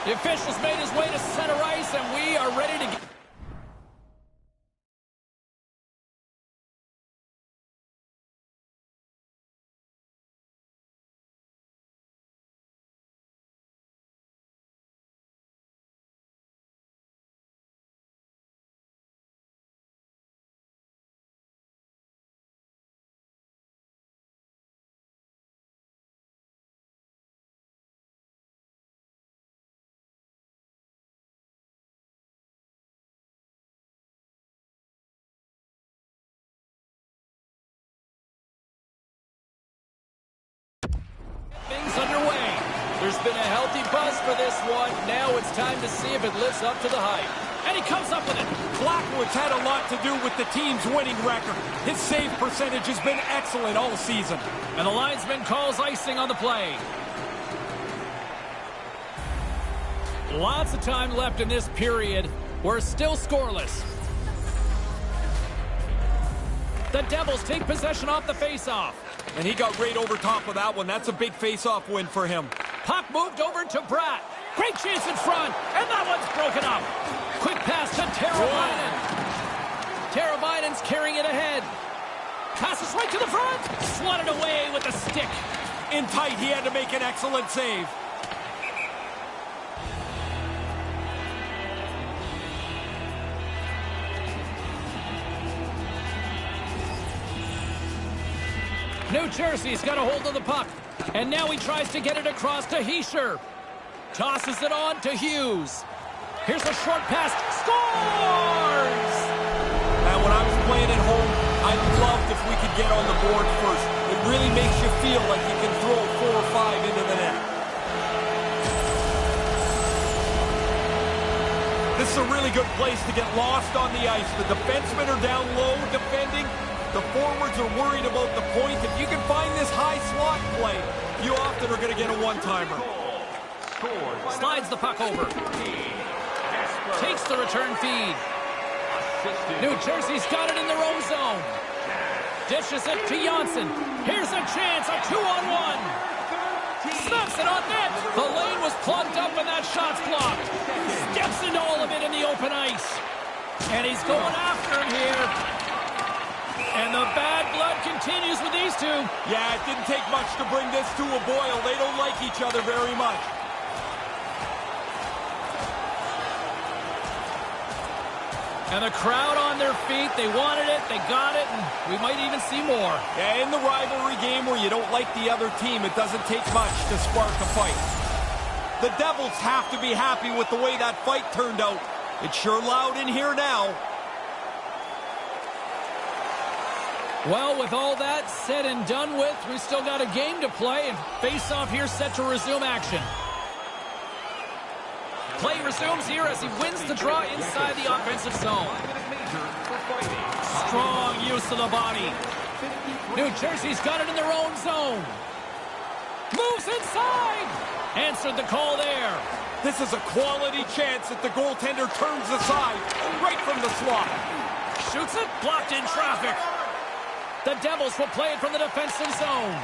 The official's made his way to center ice, and we are ready to get... Things underway. There's been a healthy buzz for this one. Now it's time to see if it lives up to the hype. And he comes up with it. Blackwood's had a lot to do with the team's winning record. His save percentage has been excellent all season. And the linesman calls icing on the play. Lots of time left in this period. We're still scoreless. The Devils take possession off the faceoff. And he got right over top of that one. That's a big face-off win for him. Puck moved over to Bratt. Great chance in front, and that one's broken up. Quick pass to Teravainen. Teravainen's carrying it ahead. Passes right to the front. Swatted away with a stick. In tight, he had to make an excellent save. New Jersey's got a hold of the puck. And now he tries to get it across to Hischier. Tosses it on to Hughes. Here's a short pass. Scores! And when I was playing at home, I loved if we could get on the board first. It really makes you feel like you can throw 4 or 5 into the net. This is a really good place to get lost on the ice. The defensemen are down low defending. The forwards are worried about the point. If you can find this high slot play, you often are going to get a one-timer. Slides the puck over. Takes the return feed. New Jersey's got it in their own zone. Dishes it to Janssen. Here's a chance, a 2-on-1. Snaps it on net. The lane was plugged up and that shot's blocked. Steps into all of it in the open ice. And he's going after him here. And the bad blood continues with these two. Yeah, it didn't take much to bring this to a boil. They don't like each other very much. And the crowd on their feet, they wanted it, they got it, and we might even see more. Yeah, in the rivalry game where you don't like the other team, it doesn't take much to spark a fight. The Devils have to be happy with the way that fight turned out. It's sure loud in here now. Well, with all that said and done with, we still got a game to play, and face-off here set to resume action. Play resumes here as he wins the draw inside the offensive zone. Strong use of the body. New Jersey's got it in their own zone. Moves inside. Answered the call there. This is a quality chance that the goaltender turns aside right from the slot. Shoots it, blocked in traffic. The Devils will play it from the defensive zone.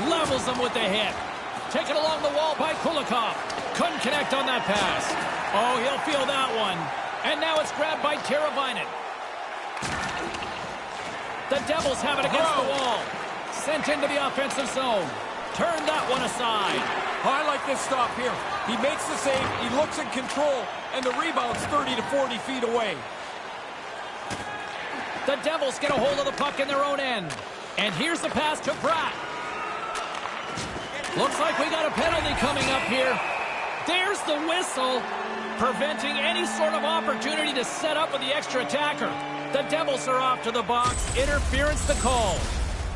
Levels them with the hit. Taken along the wall by Kulikov. Couldn't connect on that pass. Oh, he'll feel that one. And now it's grabbed by Teravainen. The Devils have it against the wall. Sent into the offensive zone. Turned that one aside. Oh, I like this stop here. He makes the save, he looks in control, and the rebound's 30 to 40 feet away. The Devils get a hold of the puck in their own end. And here's the pass to Bratt. Looks like we got a penalty coming up here. There's the whistle, preventing any sort of opportunity to set up with the extra attacker. The Devils are off to the box. Interference the call.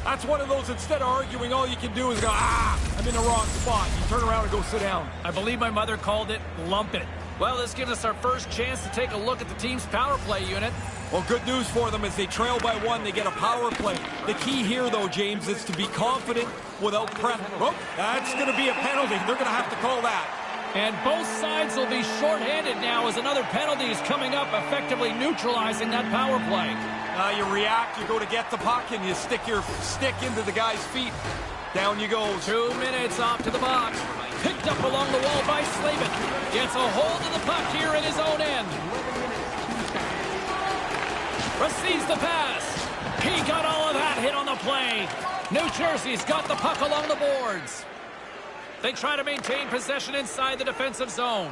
That's one of those, instead of arguing, all you can do is go, I'm in the wrong spot. You turn around and go sit down. I believe my mother called it lump it. Well, this gives us our first chance to take a look at the team's power play unit. Well, good news for them as they trail by 1. They get a power play. The key here, though, James, is to be confident without prep. Oh, that's going to be a penalty. They're going to have to call that. And both sides will be shorthanded now as another penalty is coming up, effectively neutralizing that power play. You react, you go to get the puck, and you stick your stick into the guy's feet. Down you go. 2 minutes off to the box. Picked up along the wall by Slavin. Gets a hold of the puck here in his own end. Receives the pass. He got all of that hit on the play. New Jersey's got the puck along the boards. They try to maintain possession inside the defensive zone.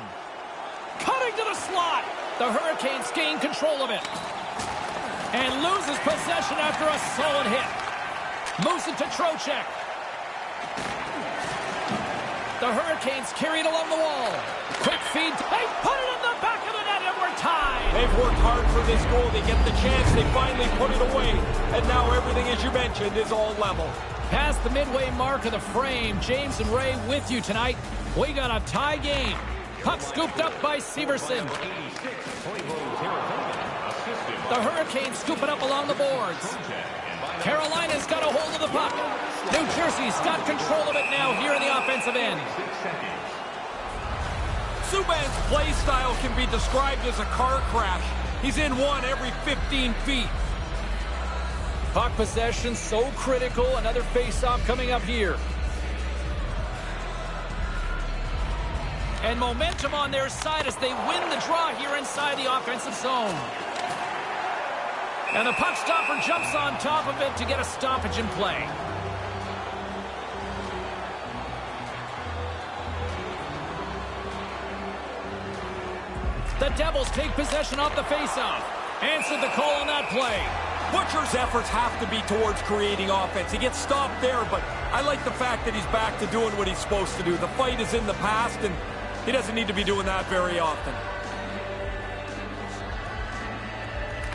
Cutting to the slot. The Hurricanes gain control of it. And loses possession after a solid hit. Moves it to Trocheck. The Hurricanes carry it along the wall. Quick feed. They put it in the back of the net and we're tied. They've worked hard for this goal. They get the chance. They finally put it away. And now everything, as you mentioned, is all level. Past the midway mark of the frame, James and Ray with you tonight. We got a tie game. Puck scooped up by Severson. The Hurricanes scoop it up along the boards. Carolina's got a hold of the puck. New Jersey's got control of it now here in the offensive end. Subban's play style can be described as a car crash. He's in one every 15 feet. Puck possession so critical. Another face-off coming up here. And momentum on their side as they win the draw here inside the offensive zone. And the puck stopper jumps on top of it to get a stoppage in play. The Devils take possession off the faceoff. Answered the call on that play. Butcher's efforts have to be towards creating offense. He gets stopped there, but I like the fact that he's back to doing what he's supposed to do. The fight is in the past, and he doesn't need to be doing that very often.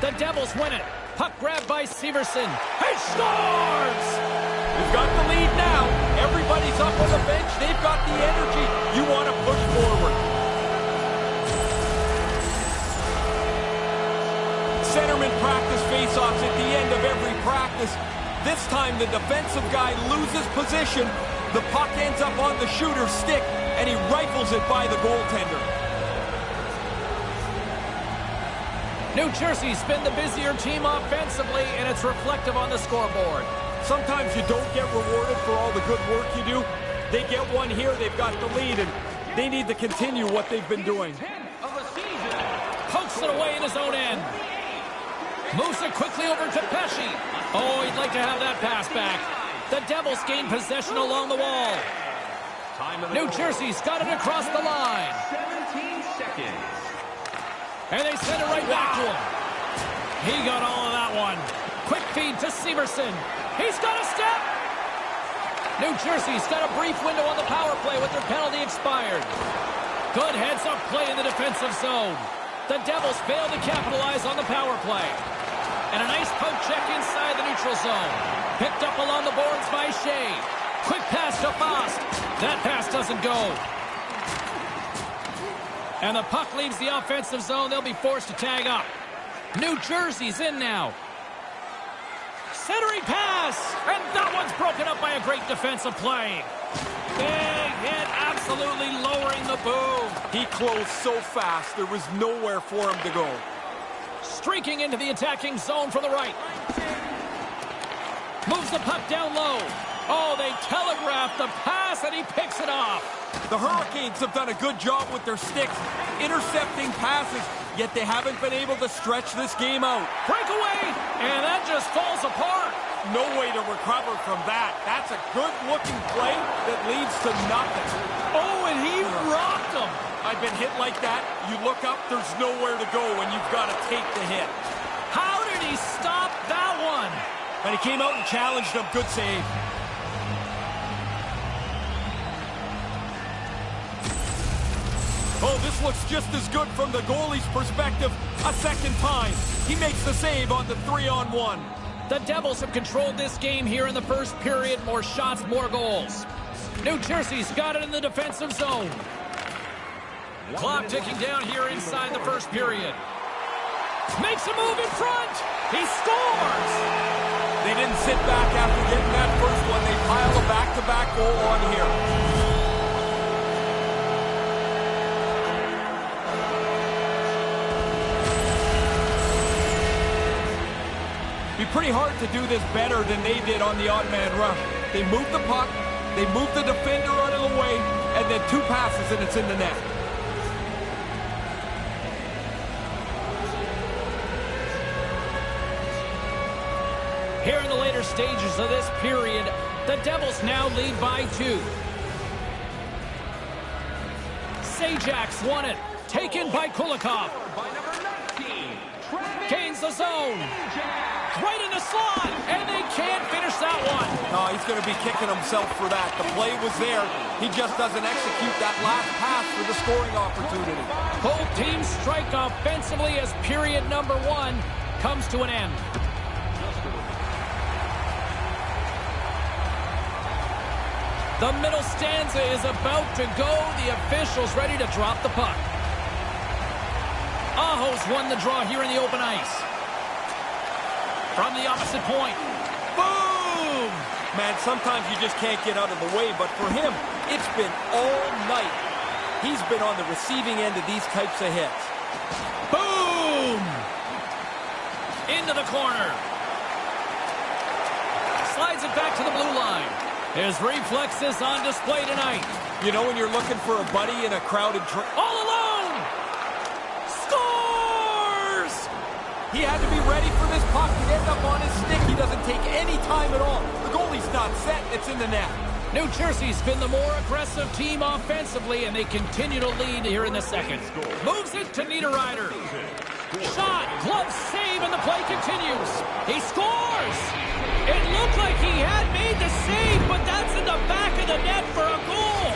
The Devils win it. Puck grabbed by Severson. He scores! We've got the lead now. Everybody's up on the bench. They've got the energy. You want to push forward. Centermen practice faceoffs at the end of every practice. This time the defensive guy loses position. The puck ends up on the shooter's stick, and he rifles it by the goaltender. New Jersey's been the busier team offensively, and it's reflective on the scoreboard. Sometimes you don't get rewarded for all the good work you do. They get one here, they've got the lead, and they need to continue what they've been doing. Pokes it away in his own end. Moves it quickly over to Pesce. Oh, he'd like to have that pass back. The Devils gain possession along the wall. New Jersey's got it across the line. 17 seconds. And they send it right back to him. He got all of that one. Quick feed to Severson. He's got a step. New Jersey's got a brief window on the power play with their penalty expired. Good heads-up play in the defensive zone. The Devils fail to capitalize on the power play. And a nice poke check inside the neutral zone. Picked up along the boards by Shea. Quick pass to Fost. That pass doesn't go. And the puck leaves the offensive zone. They'll be forced to tag up. New Jersey's in now. Centering pass. And that one's broken up by a great defensive play. Big hit, absolutely lowering the boom. He closed so fast, there was nowhere for him to go. Streaking into the attacking zone from the right. Moves the puck down low. Oh, they telegraphed the pass, and he picks it off. The Hurricanes have done a good job with their sticks, intercepting passes, yet they haven't been able to stretch this game out. Breakaway, and that just falls apart. No way to recover from that. That's a good-looking play that leads to nothing. Oh, and he rocked him. I've been hit like that. You look up, there's nowhere to go, and you've got to take the hit. How did he stop that one? And he came out and challenged him. Good save. Oh, this looks just as good from the goalie's perspective a second time. He makes the save on the 3-on-1. The Devils have controlled this game here in the first period. More shots, more goals. New Jersey's got it in the defensive zone. Clock ticking down here inside the first period. Makes a move in front. He scores. They didn't sit back after getting that first one. They pile a back-to-back goal on here. Be pretty hard to do this better than they did on the odd man rush. They moved the puck, They move the defender out of the way, and then 2 passes, and it's in the net. Here in the later stages of this period, the Devils now lead by 2. Zajac won it. Taken by Kulikov. Gains the zone. Right in the slot. And they can't finish that one. No, he's going to be kicking himself for that. The play was there. He just doesn't execute that last pass for the scoring opportunity. Both teams strike offensively as period number 1 comes to an end. The middle stanza is about to go. The officials ready to drop the puck. Aho's won the draw here in the open ice. From the opposite point. Boom! Man, sometimes you just can't get out of the way, but for him, it's been all night. He's been on the receiving end of these types of hits. Boom! Into the corner. Slides it back to the blue line. His reflexes on display tonight. You know when you're looking for a buddy in a crowded all alone! Scores! He had to be ready for this puck. He'd end up on his stick. He doesn't take any time at all. The goalie's not set. It's in the net. New Jersey's been the more aggressive team offensively, and they continue to lead here in the second. Moves it to Niederreiter. Shot, glove save, and the play continues. He scores! It looked like he had made the save, but that's in the back of the net for a goal.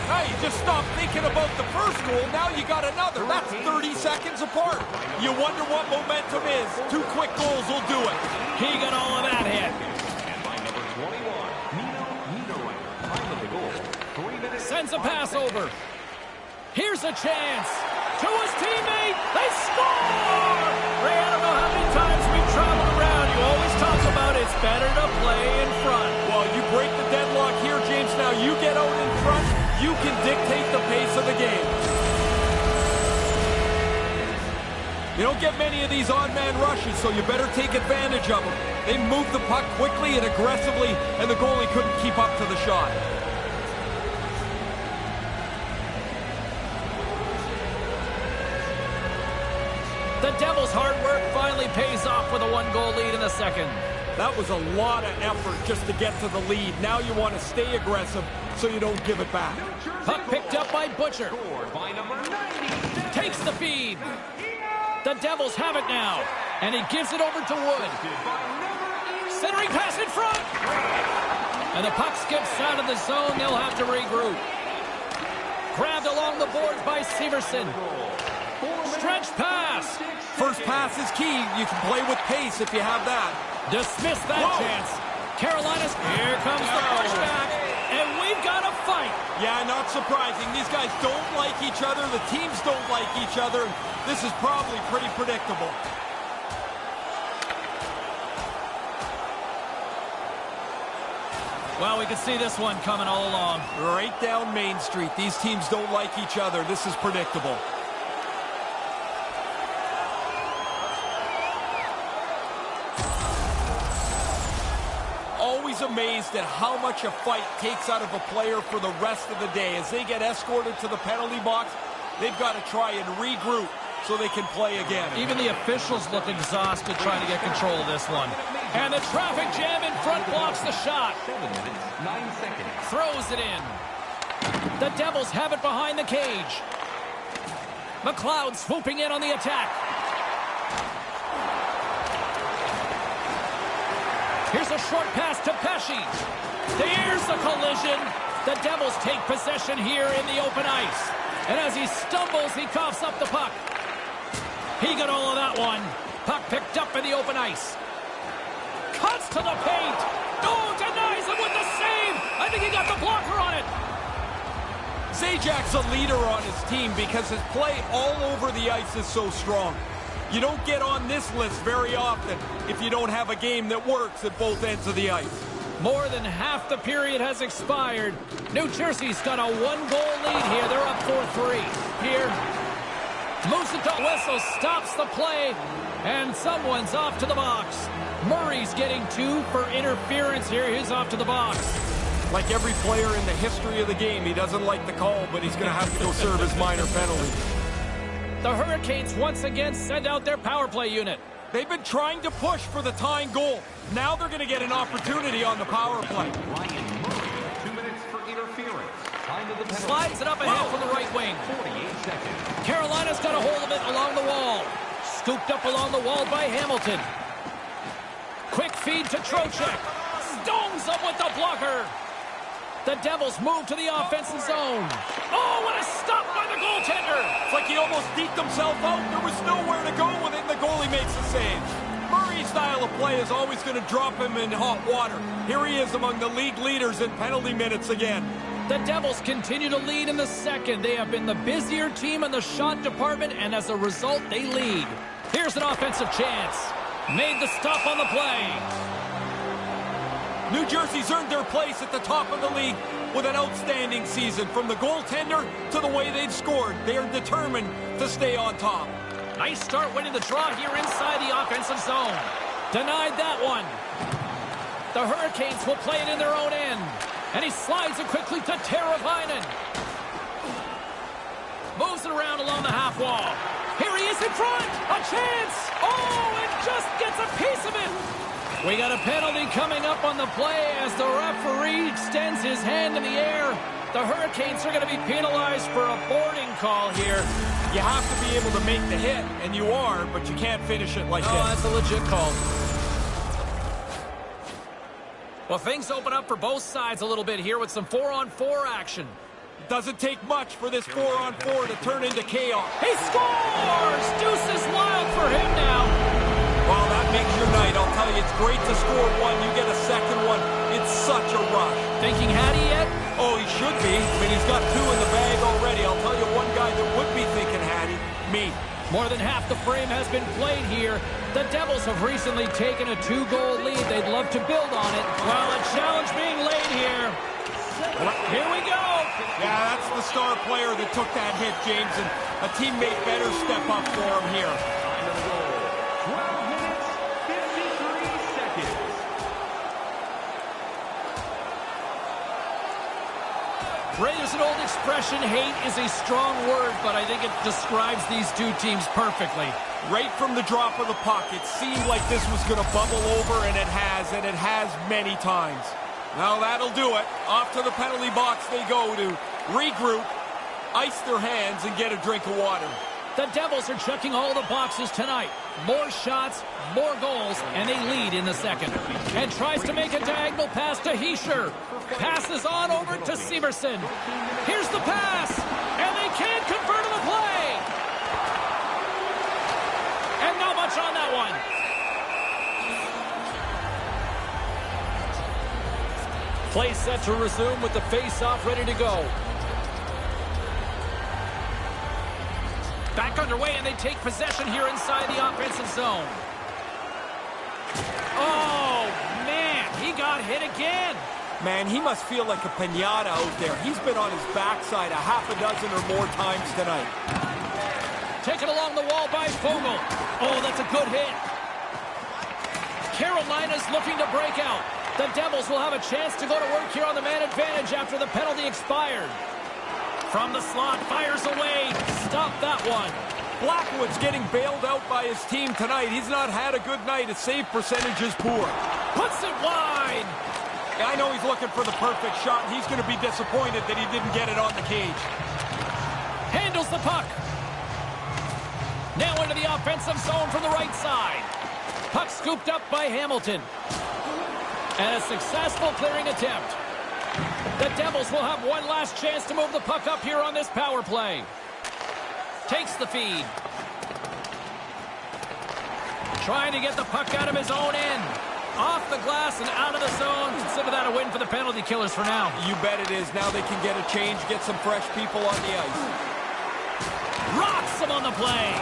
Now you just stop thinking about the first goal. Now you got another. That's 30 seconds apart. You wonder what momentum is. 2 quick goals will do it. He got all of that hit. And by number 21, Nino Niederreiter. Time of the goal, 3 minutes. Sends a pass over. Here's a chance. To his teammate. They score! Ray, I don't know how many times we've traveled around. You always talk about it's better to play in front. Well, you break the deadlock here, James. Now you get out in front. You can dictate the pace of the game. You don't get many of these odd-man rushes, so you better take advantage of them. They moved the puck quickly and aggressively, and the goalie couldn't keep up to the shot. The Devils' hard work finally pays off with a 1-goal lead in the second. That was a lot of effort just to get to the lead. Now you want to stay aggressive so you don't give it back. Puck picked up by Butcher. Scored by number 90. Takes the feed. The Devils have it now. And he gives it over to Wood. Centering pass in front. And the puck skips out of the zone. They'll have to regroup. Grabbed along the boards by Severson. Stretch pass. First pass is key. You can play with pace if you have that. Dismiss that chance. Carolina's, here comes the pushback. And we've got a fight. Yeah, not surprising. These guys don't like each other. The teams don't like each other. This is probably pretty predictable. Well, we can see this one coming all along. Right down Main Street. These teams don't like each other. This is predictable. Always amazed at how much a fight takes out of a player for the rest of the day. As they get escorted to the penalty box, they've got to try and regroup so they can play again. Even the officials look exhausted trying to get control of this one. And the traffic jam in front blocks the shot. 7 minutes, 9 seconds. Throws it in. The Devils have it behind the cage. McLeod swooping in on the attack. Here's a short pass to Pesce. There's the collision. The Devils take possession here in the open ice. And as he stumbles, he coughs up the puck. He got all of that one. Puck picked up in the open ice. Cuts to the paint. Oh, denies him with the save. I think he got the blocker on it. Zajac's a leader on his team because his play all over the ice is so strong. You don't get on this list very often if you don't have a game that works at both ends of the ice. More than half the period has expired. New Jersey's got a 1-goal lead here. They're up 4-3. Here, moves it to whistle, stops the play, and someone's off to the box. Murray's getting 2 for interference here. He's off to the box. Like every player in the history of the game, he doesn't like the call, but he's going to have to go serve his minor penalty. The Hurricanes once again send out their power play unit. They've been trying to push for the tying goal. Now they're going to get an opportunity on the power play. Ryan Murray, 2 minutes for interference. Time of the penalty. Slides it up ahead from the right wing. 48 seconds. Carolina's got a hold of it along the wall. Scooped up along the wall by Hamilton. Quick feed to Trocheck. Stones up with the blocker. The Devils move to the offensive zone. Oh, what a stop by the goaltender. It's like he almost deked himself out. There was nowhere to go with it, and the goalie makes the save. Murray's style of play is always going to drop him in hot water. Here he is among the league leaders in penalty minutes again. The Devils continue to lead in the second. They have been the busier team in the shot department, and as a result, they lead. Here's an offensive chance. Made the stop on the play. New Jersey's earned their place at the top of the league with an outstanding season. From the goaltender to the way they've scored, they are determined to stay on top. Nice start winning the draw here inside the offensive zone. Denied that one. The Hurricanes will play it in their own end. And he slides it quickly to Teravainen. Moves it around along the half wall. Here he is in front. A chance. Oh, and just gets a piece of it. We got a penalty coming up on the play as the referee extends his hand in the air. The Hurricanes are going to be penalized for a boarding call here. You have to be able to make the hit, and you are, but you can't finish it like this. That's a legit call. Well, things open up for both sides a little bit here with some 4-on-4 action. Doesn't take much for this 4-on-4 to turn into chaos. He scores! Deuce is wild for him now. Well, that makes your night. I'll tell you, it's great to score one. You get a second one. It's such a rush. Thinking Hattie yet? Oh, he should be. I mean, he's got 2 in the bag already. I'll tell you one guy that would be thinking Hattie. Me. More than half the frame has been played here. The Devils have recently taken a 2-goal lead. They'd love to build on it. Well, a challenge being laid here. Here we go. Yeah, that's the star player that took that hit, James, and a teammate better step up for him here. Time of the goal. 12 minutes, 53 seconds. Ray, there's an old expression, hate is a strong word, but I think it describes these two teams perfectly. Right from the drop of the puck, it seemed like this was going to bubble over, and it has many times. Now that'll do it. Off to the penalty box they go to regroup, ice their hands, and get a drink of water. The Devils are checking all the boxes tonight. More shots, more goals, and they lead in the second. And tries to make a diagonal pass to Hischier. Passes on over to Severson. Here's the pass, and they can't convert on the play. And not much on that one. Play set to resume with the face-off ready to go. Back underway, and they take possession here inside the offensive zone. Oh, man, he got hit again. Man, he must feel like a piñata out there. He's been on his backside a half a dozen or more times tonight. Taken along the wall by Foegele. Oh, that's a good hit. Carolina's looking to break out. The Devils will have a chance to go to work here on the man advantage after the penalty expired. From the slot, fires away. Stop that one. Blackwood's getting bailed out by his team tonight. He's not had a good night. His save percentage is poor. Puts it wide. I know he's looking for the perfect shot. He's going to be disappointed that he didn't get it on the cage. Handles the puck. Now into the offensive zone from the right side. Puck scooped up by Hamilton. And a successful clearing attempt. The Devils will have one last chance to move the puck up here on this power play. Takes the feed. Trying to get the puck out of his own end. Off the glass and out of the zone. Consider that a win for the penalty killers for now. You bet it is. Now they can get a change, get some fresh people on the ice. Rocks him on the play.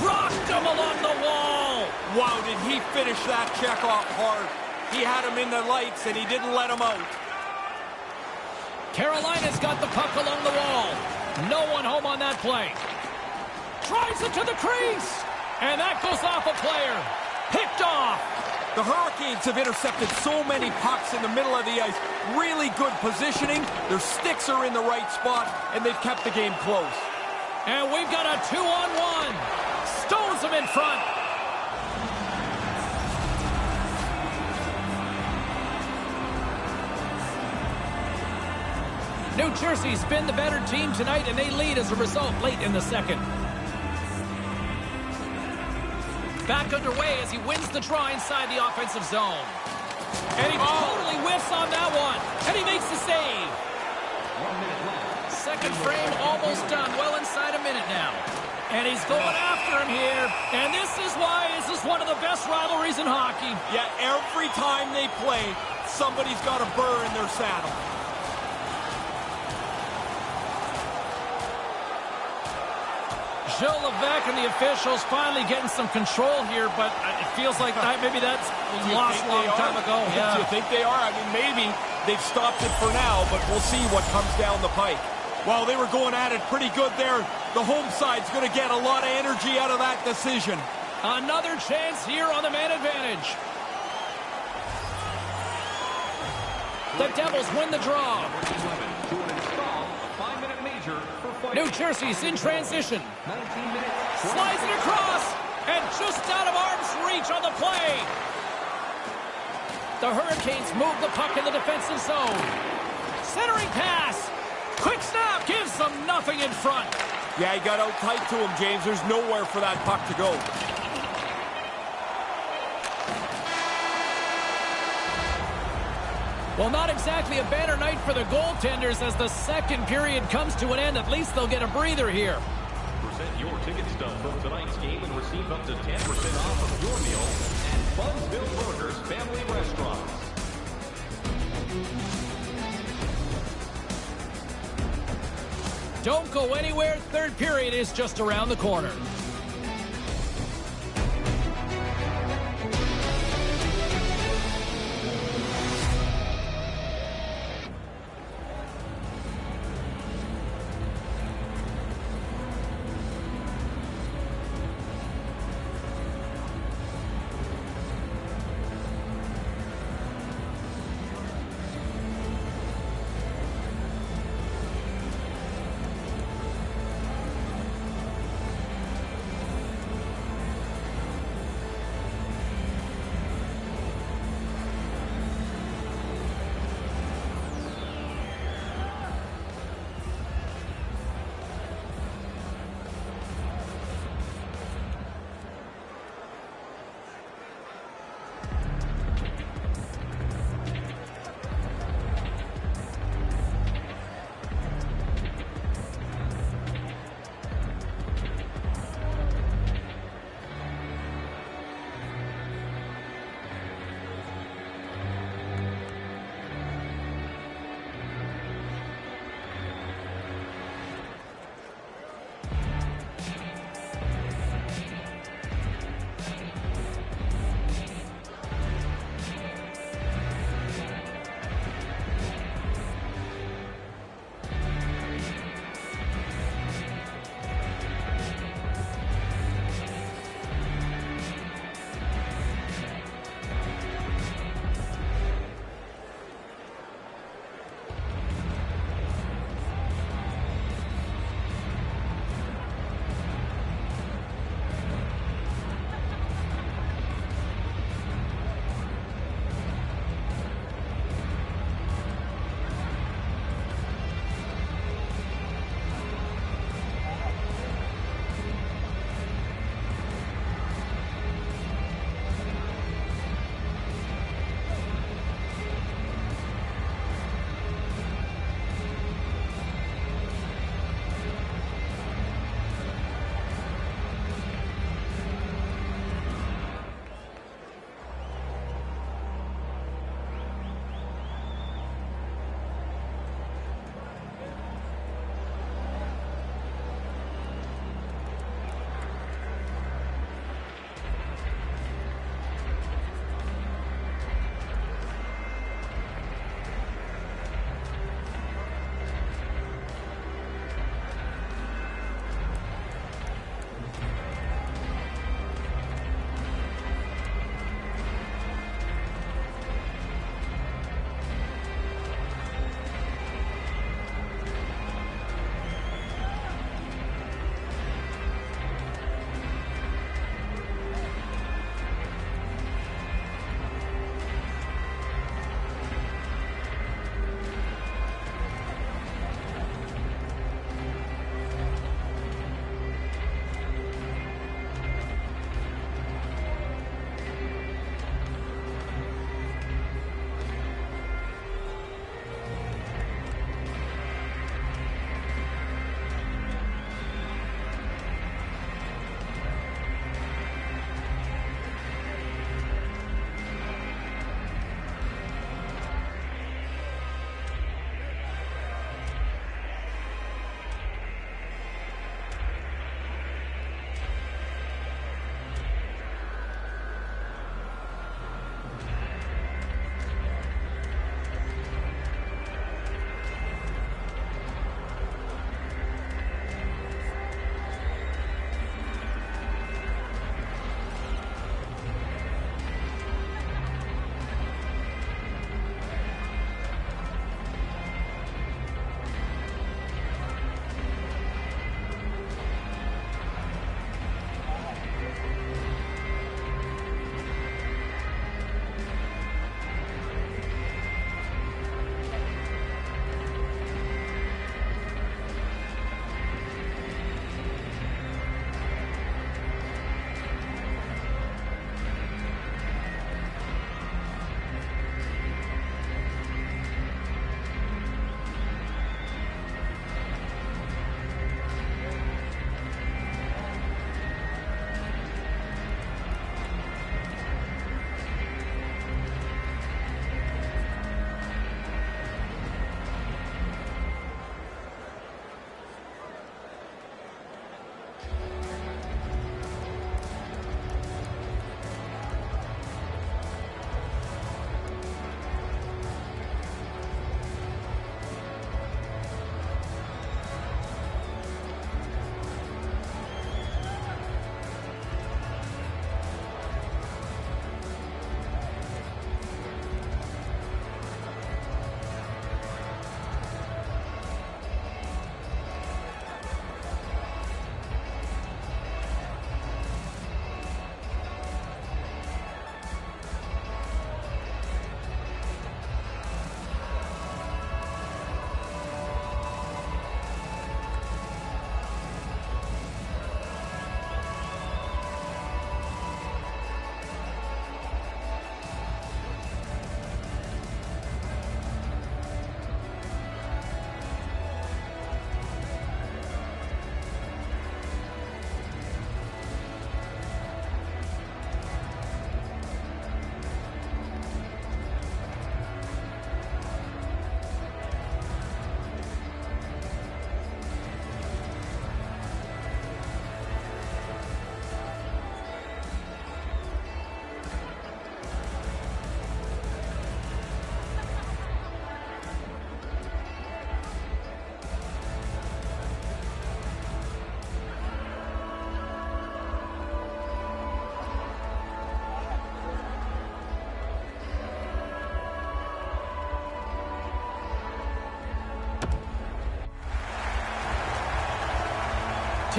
Rocked him along the wall. Wow, did he finish that check off hard. He had him in the lights, and he didn't let him out. Carolina's got the puck along the wall. No one home on that play. Drives it to the crease. And that goes off a player. Picked off. The Hurricanes have intercepted so many pucks in the middle of the ice. Really good positioning. Their sticks are in the right spot, and they've kept the game close. And we've got a 2-on-1. Stones him in front. New Jersey's been the better team tonight, and they lead as a result late in the second. Back underway as he wins the draw inside the offensive zone. And he totally whiffs on that one. And he makes the save. 1 minute left. Second frame almost done. Well inside a minute now. And he's going after him here. And this is why this is one of the best rivalries in hockey. Yeah, every time they play, somebody's got a burr in their saddle. Gilles Levesque and the officials finally getting some control here, but it feels like maybe that's lost a long time ago. Yeah. Do you think they are? I mean, maybe they've stopped it for now, but we'll see what comes down the pike. Well, they were going at it pretty good there. The home side's going to get a lot of energy out of that decision. Another chance here on the man advantage. The Devils win the draw. To an install, a 5-minute major for fighting. New Jersey's in transition. 19 minutes. Slides it across, and just out of arm's reach on the play. The Hurricanes move the puck in the defensive zone. Centering pass. Quick snap gives them nothing in front. Yeah, he got out tight to him, James. There's nowhere for that puck to go. Well, not exactly a banner night for the goaltenders as the second period comes to an end. At least they'll get a breather here. Present your ticket stub from tonight's game and receive up to 10% off of your meal at Bunsville Burgers Family Restaurants. Don't go anywhere. Third period is just around the corner.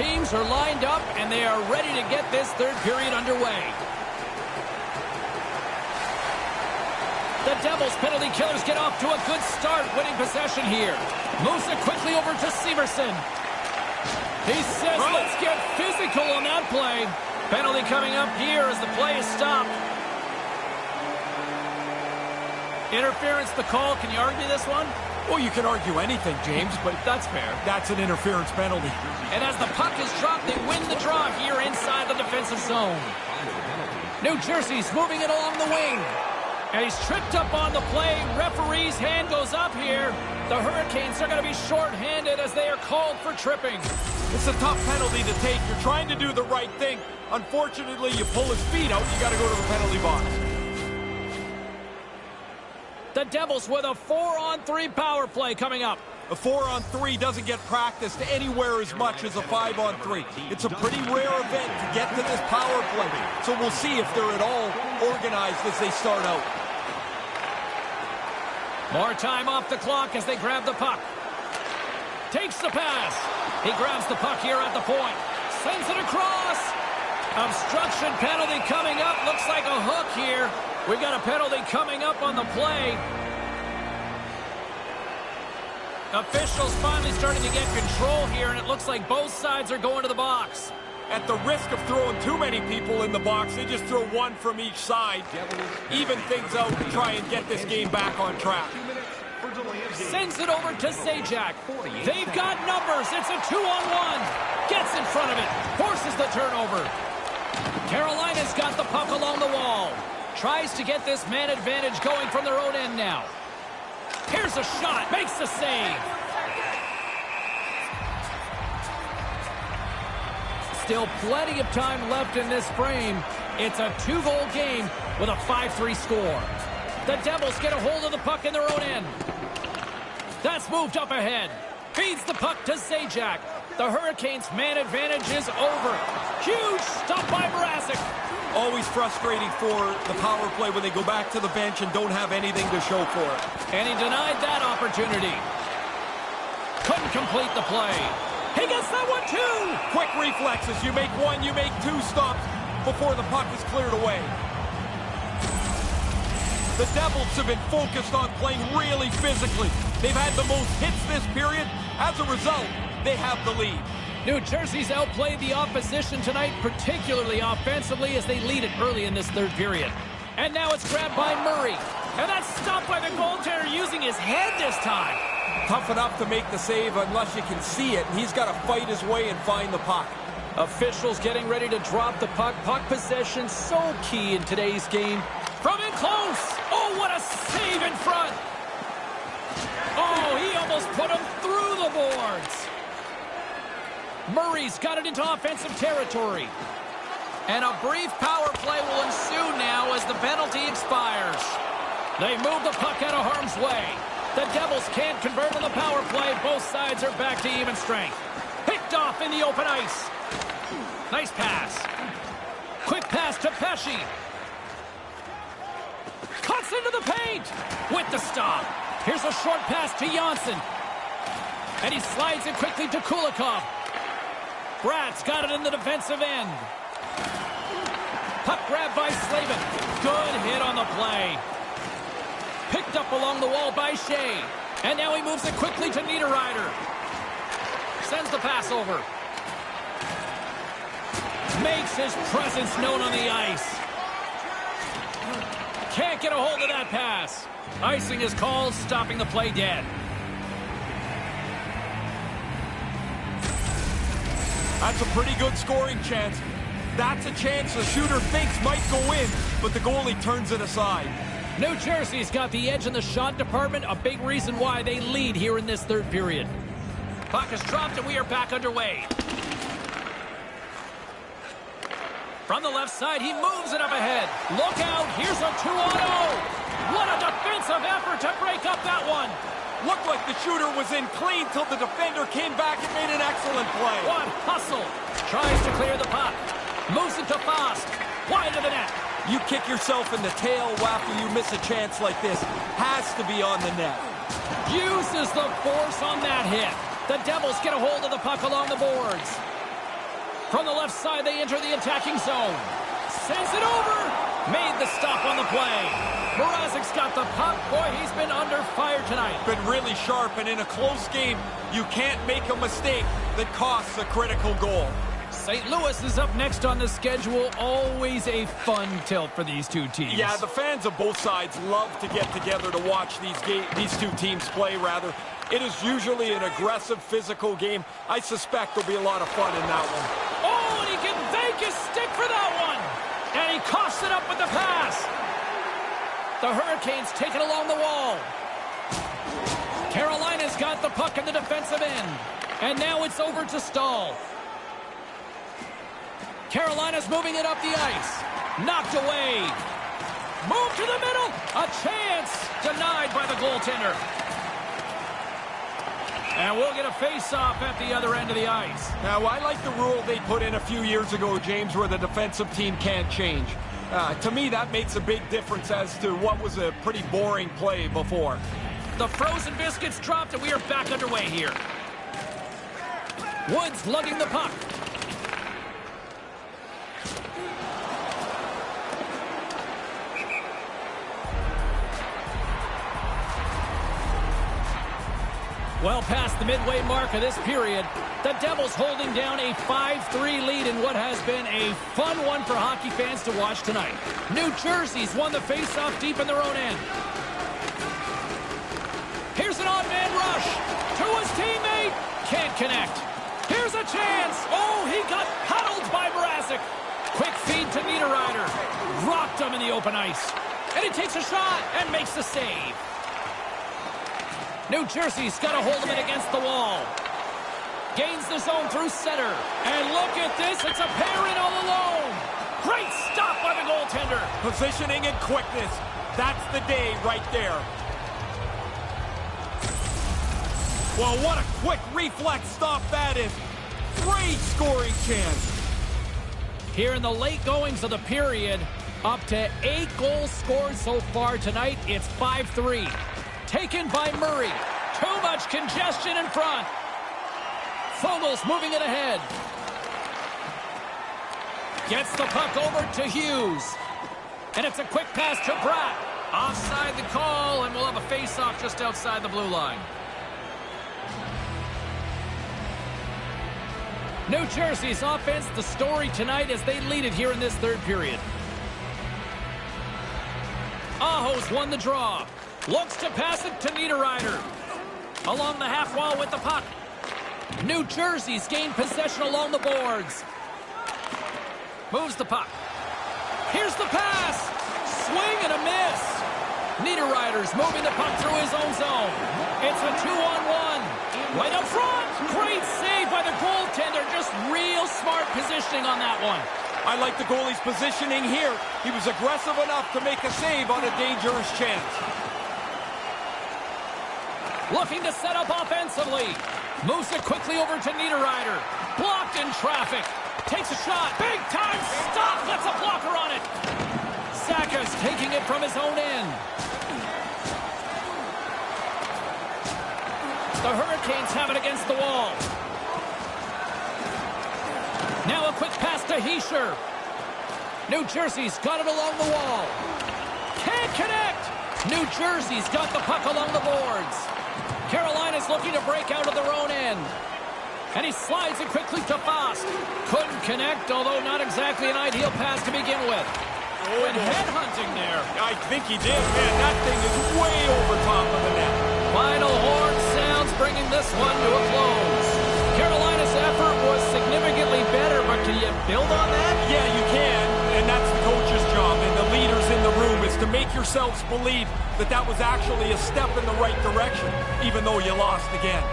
teams are lined up, and they are ready to get this third period underway. The Devils penalty killers get off to a good start, winning possession here. Moves it quickly over to Severson. He says, let's get physical on that play. Penalty coming up here as the play is stopped. Interference the call. Can you argue this one? Well, you can argue anything, James, but That's fair. that's an interference penalty. And as the puck is dropped, they win the draw here inside the defensive zone. New Jersey's moving it along the wing. And he's tripped up on the play. Referee's hand goes up here. The Hurricanes are going to be short-handed as they are called for tripping. It's a tough penalty to take. You're trying to do the right thing. Unfortunately, you pull his feet out, you got to go to the penalty box. The Devils with a 4-on-3 power play coming up. A 4-on-3 doesn't get practiced anywhere as much as a 5-on-3. It's a pretty rare event to get to this power play. So we'll see if they're at all organized as they start out. More time off the clock as they grab the puck. Takes the pass. He grabs the puck here at the point. Sends it across. Obstruction penalty coming up. Looks like a hook here. We've got a penalty coming up on the play. Officials finally starting to get control here, and it looks like both sides are going to the box. At the risk of throwing too many people in the box, they just throw one from each side. Even things out to try and get this game back on track. Sends it over to Zajac. They've got numbers. It's a 2-on-1. Gets in front of it. Forces the turnover. Carolina's got the puck along the wall. Tries to get this man advantage going from their own end now. Here's a shot. Makes the save. Still plenty of time left in this frame. It's a 2-goal game with a 5-3 score. The Devils get a hold of the puck in their own end. That's moved up ahead. Feeds the puck to Zajac. The Hurricanes' man advantage is over. Huge stop by Mrazek. Always frustrating for the power play when they go back to the bench and don't have anything to show for it. And he denied that opportunity. Couldn't complete the play. He gets that one too. Quick reflexes. You make one, you make two stops before the puck is cleared away. The Devils have been focused on playing really physically. They've had the most hits this period. As a result, they have the lead. New Jersey's outplayed the opposition tonight, particularly offensively, as they lead it early in this third period. And now it's grabbed by Murray. And that's stopped by the goaltender using his head this time. Tough enough to make the save unless you can see it. He's got to fight his way and find the puck. Officials getting ready to drop the puck. Puck possession so key in today's game. From in close. Oh, what a save in front. Oh, he almost put him through the boards. Murray's got it into offensive territory. And a brief power play will ensue now as the penalty expires. They move the puck out of harm's way. The Devils can't convert on the power play. Both sides are back to even strength. Picked off in the open ice. Nice pass. Quick pass to Pesce. Cuts into the paint with the stop. Here's a short pass to Janssen. And he slides it quickly to Kulikov. Brat's got it in the defensive end. Puck grab by Slavin. Good hit on the play. Picked up along the wall by Shea. And now he moves it quickly to Niederreiter. Sends the pass over. Makes his presence known on the ice. Can't get a hold of that pass. Icing is called, stopping the play dead. That's a pretty good scoring chance. That's a chance the shooter thinks might go in, but the goalie turns it aside. New Jersey's got the edge in the shot department, a big reason why they lead here in this third period. Puck is dropped and we are back underway. From the left side, he moves it up ahead. Look out, here's a 2-on-0. What a defensive effort to break up that one. Looked like the shooter was in clean till the defender came back and made an excellent play. What hustle. Tries to clear the puck. Moves it to Fast. Wide of the net. You kick yourself in the tail after you miss a chance like this. Has to be on the net. Uses the force on that hit. The Devils get a hold of the puck along the boards. From the left side, they enter the attacking zone. Sends it over. Made the stop on the play. Mrazek's got the puck. Boy, he's been under fire tonight. Been really sharp, and in a close game, you can't make a mistake that costs a critical goal. St. Louis is up next on the schedule. Always a fun tilt for these two teams. Yeah, the fans of both sides love to get together to watch these two teams play, rather. It is usually an aggressive, physical game. I suspect there'll be a lot of fun in that one. Oh, and he can thank his stick for that one. And he coughs it up with the pass. The Hurricanes take it along the wall. Carolina's got the puck in the defensive end. And now it's over to Stahl. Carolina's moving it up the ice. Knocked away. Move to the middle. A chance. Denied by the goaltender. And we'll get a face-off at the other end of the ice. Now, I like the rule they put in a few years ago, James, where the defensive team can't change. To me, that makes a big difference as to what was a pretty boring play before. The frozen biscuits dropped, and we are back underway here. Woods lugging the puck. Well past the midway mark of this period, the Devils holding down a 5-3 lead in what has been a fun one for hockey fans to watch tonight. New Jersey's won the faceoff deep in their own end. Here's an odd-man rush to his teammate. Can't connect. Here's a chance. Oh, he got huddled by Mrazek. Quick feed to Niederreiter. Rocked him in the open ice. And he takes a shot and makes the save. New Jersey's got a hold of it against the wall. Gains the zone through center. And look at this. It's a pair in all alone. Great stop by the goaltender. Positioning and quickness. That's the day right there. Well, what a quick reflex stop that is. Great scoring chance. Here in the late goings of the period, up to 8 goals scored so far tonight. It's 5-3. Taken by Murray. Too much congestion in front. Fogel's moving it ahead. Gets the puck over to Hughes. And it's a quick pass to Bratt. Offside the call, and we'll have a face-off just outside the blue line. New Jersey's offense, the story tonight as they lead it here in this third period. Aho's won the draw. Looks to pass it to Niederreiter. Along the half wall with the puck. New Jersey's gained possession along the boards. Moves the puck. Here's the pass. Swing and a miss. Niederreiter's moving the puck through his own zone. It's a 2-on-1. Right up front. Great save by the goaltender. Just real smart positioning on that one. I like the goalie's positioning here. He was aggressive enough to make a save on a dangerous chance. Looking to set up offensively. Moves it quickly over to Niederreiter. Blocked in traffic. Takes a shot. Big time stop. Gets a blocker on it. Sakas taking it from his own end. The Hurricanes have it against the wall. Now a quick pass to Hischier. New Jersey's got it along the wall. Can't connect. New Jersey's got the puck along the boards. Carolina's looking to break out of their own end. And he slides it quickly to Fast. Couldn't connect, although not exactly an ideal pass to begin with. Went headhunting there. I think he did, man. That thing is way over top of the net. Final horn sounds, bringing this one to a close. Carolina's effort was significantly better, but can you build on that? Yeah, you can, and that's the coach's job and the leaders in the room is to make yourselves believe that that was actually a step in the right direction, even though you lost again.